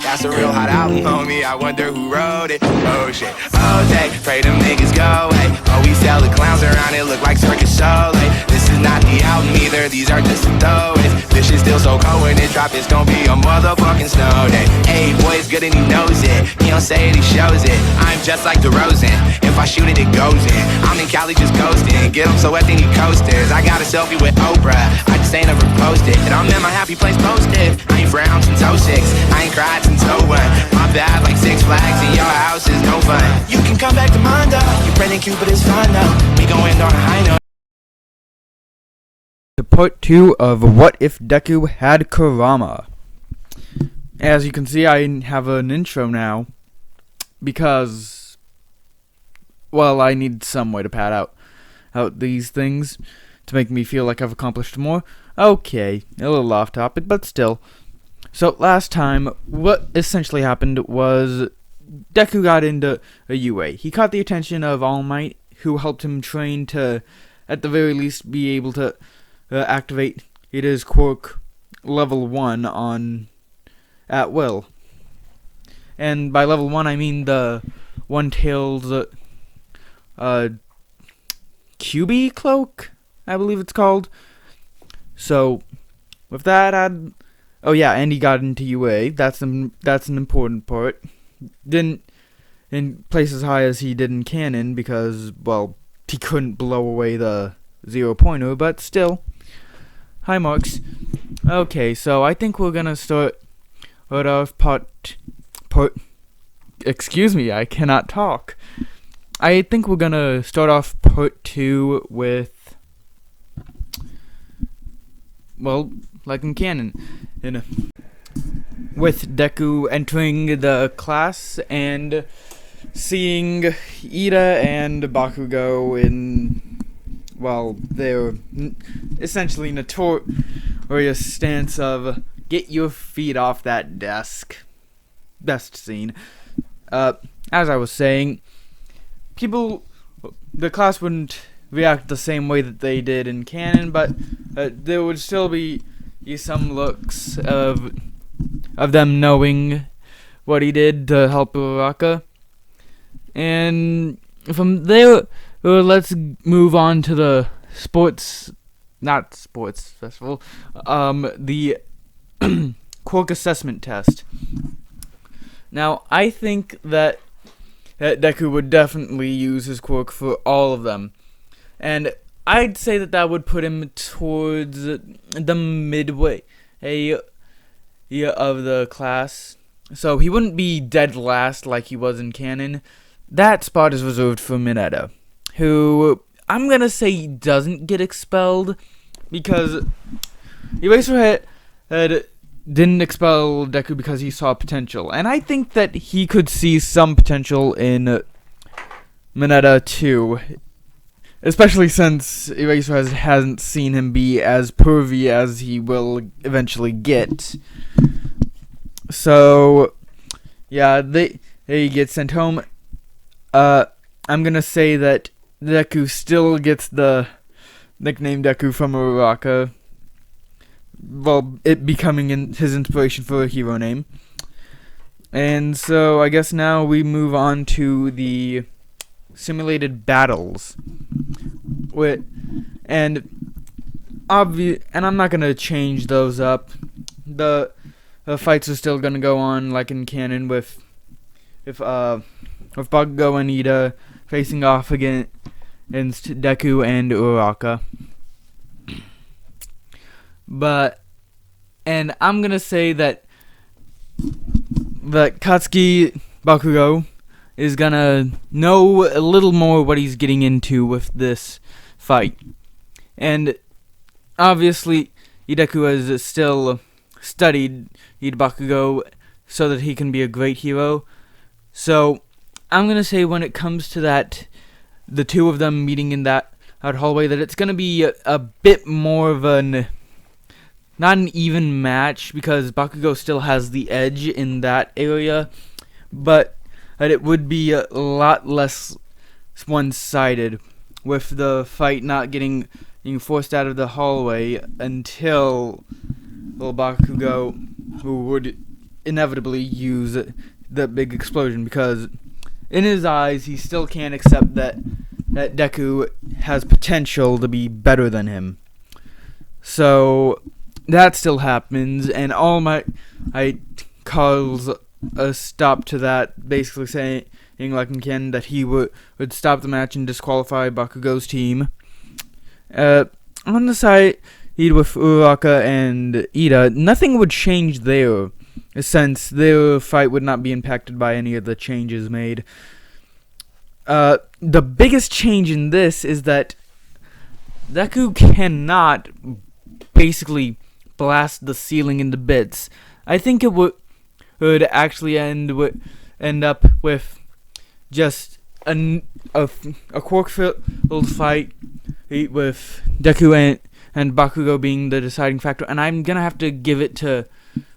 That's a real hot album, homie. I wonder who wrote it. Oh shit. Oh, they pray them niggas go away. Oh, we sell the clowns around it, look like circus show. This is not the album either, these are just some throwaways. This shit's still so cold when it drop, it's gonna be a motherfucking snow day. Hey, boy, it's good and he knows it. He don't say it, he shows it. I'm just like DeRozan. If I shoot it, it goes in. I'm in Cali just coasting. Get him so wet, then he coasters. I got a selfie with Oprah. I just ain't ever posted. And I'm in my happy place posted. I ain't frowned since '06. I ain't cried since '01. My bad like Six Flags in your house is no fun. You can come back to mine though. You pretty cute, but it's fine though. We gon' end on a high note. To part 2 of What If Deku Had Kurama. As you can see, I have an intro now because, well, I need some way to pad out these things to make me feel like I've accomplished more. Okay, a little off topic, but still. So last time, what essentially happened was Deku got into a UA. He caught the attention of All Might, who helped him train to, at the very least, be able to activate his quirk level 1 on at will. And by level 1, I mean the one-tailed QB cloak, I believe it's called. So, with that, oh yeah, and he got into UA. That's an important part. Didn't in place as high as he did in canon because, well, he couldn't blow away the 0-pointer, but still, high marks. Okay, so I think we're gonna start off part. Excuse me, I cannot talk. I think we're gonna start off part 2 with, well, like in canon, with Deku entering the class and seeing Ida and Bakugo in, well, their essentially notorious stance of get your feet off that desk. Best scene. As I was saying, the class wouldn't react the same way that they did in canon, but there would still be some looks of them knowing what he did to help Uraraka. And from there, let's move on to the not sports festival, the quirk assessment test. Now, I think that Deku would definitely use his quirk for all of them. And I'd say that would put him towards the midway of the class. So he wouldn't be dead last like he was in canon. That spot is reserved for Mineta, who I'm going to say doesn't get expelled because Eraserhead didn't expel Deku because he saw potential. And I think that he could see some potential in Mineta too, especially since Eraserhead hasn't seen him be as pervy as he will eventually get. So, yeah, they get sent home. I'm gonna say that Deku still gets the nickname Deku from Uraraka, well, it becoming his inspiration for a hero name. And so I guess now we move on to the simulated battles. And I'm not gonna change those up. The fights are still gonna go on like in canon with Bakugo and Ida facing off against Deku and Uraraka. And I'm gonna say that Katsuki Bakugo is gonna know a little more what he's getting into with this fight. And obviously, Deku has still studied Bakugo so that he can be a great hero. So, I'm gonna say when it comes to that, the two of them meeting in that hallway, that it's gonna be a bit more of not an even match, because Bakugo still has the edge in that area, but it would be a lot less one-sided, with the fight not getting forced out of the hallway until Bakugo, who would inevitably use the big explosion, because in his eyes he still can't accept that Deku has potential to be better than him. So that still happens, and All Might calls a stop to that, basically saying like in Ken that he would stop the match and disqualify Bakugo's team. On the side with Uraraka and Ida, nothing would change there, since their fight would not be impacted by any of the changes made. The biggest change in this is that Deku cannot basically blast the ceiling into bits. I think it would actually end up with just a quirk-filled fight with Deku and Bakugo being the deciding factor, and I'm gonna have to give it to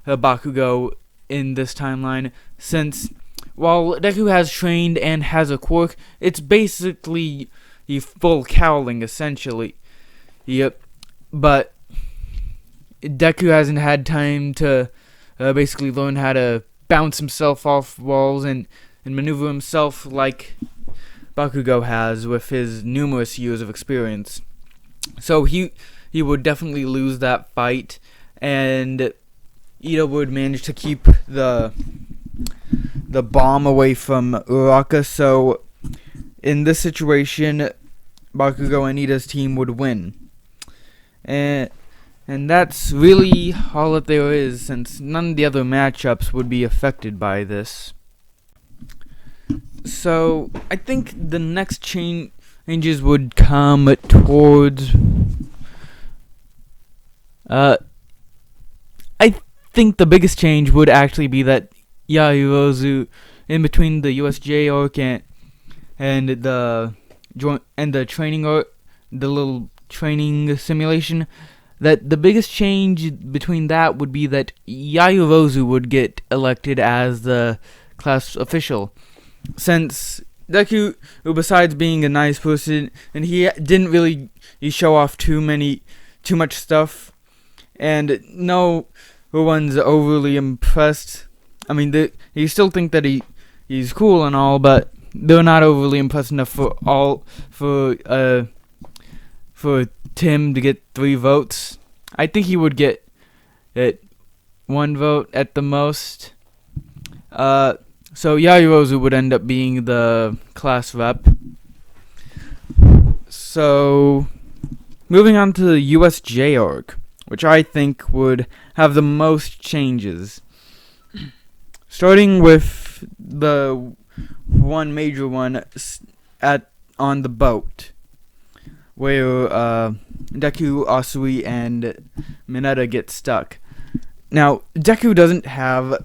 Bakugo in this timeline, since while Deku has trained and has a quirk, it's basically full cowling, essentially. Yep. But Deku hasn't had time to basically learn how to bounce himself off walls and maneuver himself like Bakugo has with his numerous years of experience. So he would definitely lose that fight, and Ida would manage to keep the bomb away from Uraraka. So in this situation, Bakugo and Ida's team would win. And that's really all that there is, since none of the other matchups would be affected by this. So I think the next changes would come towards I think the biggest change would actually be that Yayorozu, in between the USJ arc and the training arc, the little training simulation, that the biggest change between that would be that Yayorozu would get elected as the class official, since Deku, besides being a nice person, and he didn't really show off too much stuff, and no one's overly impressed. I mean, you still think that he's cool and all, but they're not overly impressed enough for Tim to get 3 votes. I think he would get 1 vote at the most. So Yayorozu would end up being the class rep. So moving on to the USJ arc, which I think would have the most changes. Starting with the one major one on the boat, where Deku, Asui, and Mineta get stuck. Now, Deku doesn't have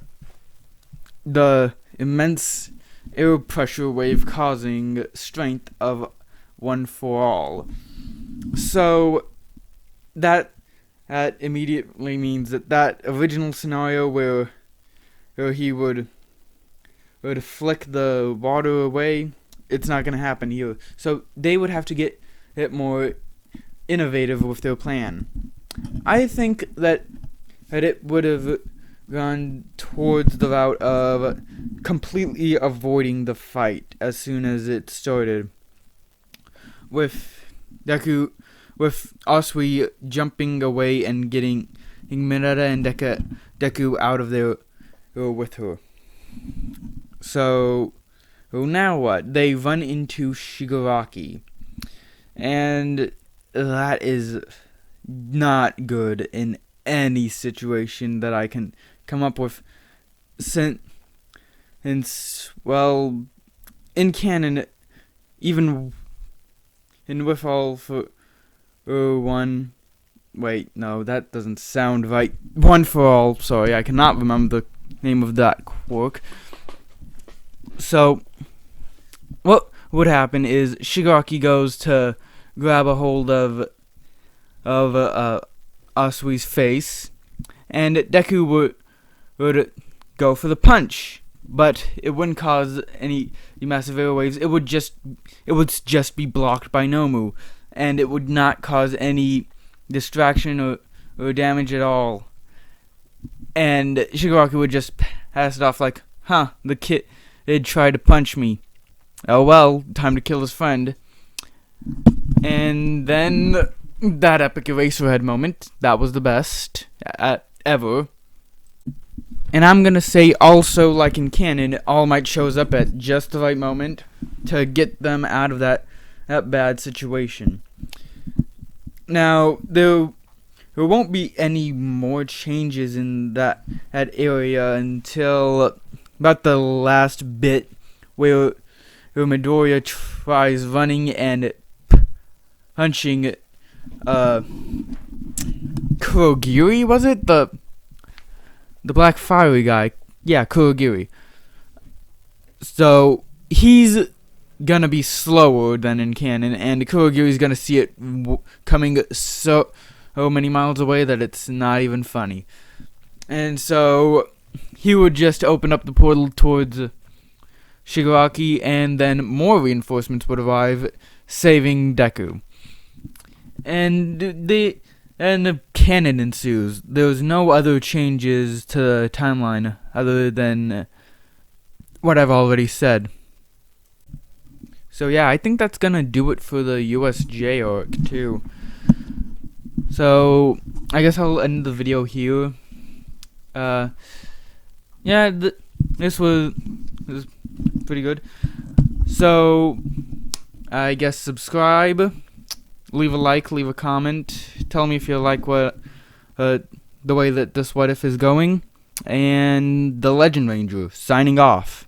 the immense air pressure wave causing strength of One for All. So that immediately means that original scenario where he would flick the water away, it's not going to happen here. So they would have to get it more innovative with their plan. I think that it would have gone towards the route of completely avoiding the fight as soon as it started, with Asui jumping away and getting Mineta and Deku out of there with her. So now what? They run into Shigaraki, and that is not good in any situation that I can come up with, since well, in canon, even in with all for one. Wait, no, that doesn't sound right. One for All. Sorry, I cannot remember the name of that quirk. So, what would happen is Shigaraki goes to grab a hold of Asui's face, and Deku would go for the punch, but it wouldn't cause any massive airwaves. It would just be blocked by Nomu, and it would not cause any distraction or damage at all. and Shigaraki would just pass it off like, huh, the kid tried to punch me. Oh well, time to kill his friend. And then that epic Eraserhead moment, that was the best ever. And I'm gonna say also, like in canon, All Might shows up at just the right moment to get them out of that bad situation. Now, there won't be any more changes in that area until about the last bit where Midoriya tries running and punching Kurogiri, was it? The black fiery guy. Yeah, Kurogiri. So he's gonna be slower than in canon, and Kurogiri's gonna see it coming so many miles away that it's not even funny. And so he would just open up the portal towards Shigaraki, and then more reinforcements would arrive, saving Deku. And the canon ensues. There's no other changes to the timeline other than what I've already said. So yeah, I think that's gonna do it for the USJ arc too. So I guess I'll end the video here. Yeah, this was pretty good. So I guess subscribe, leave a like, leave a comment, tell me if you like what the way that this What If is going, and the Legend Ranger signing off.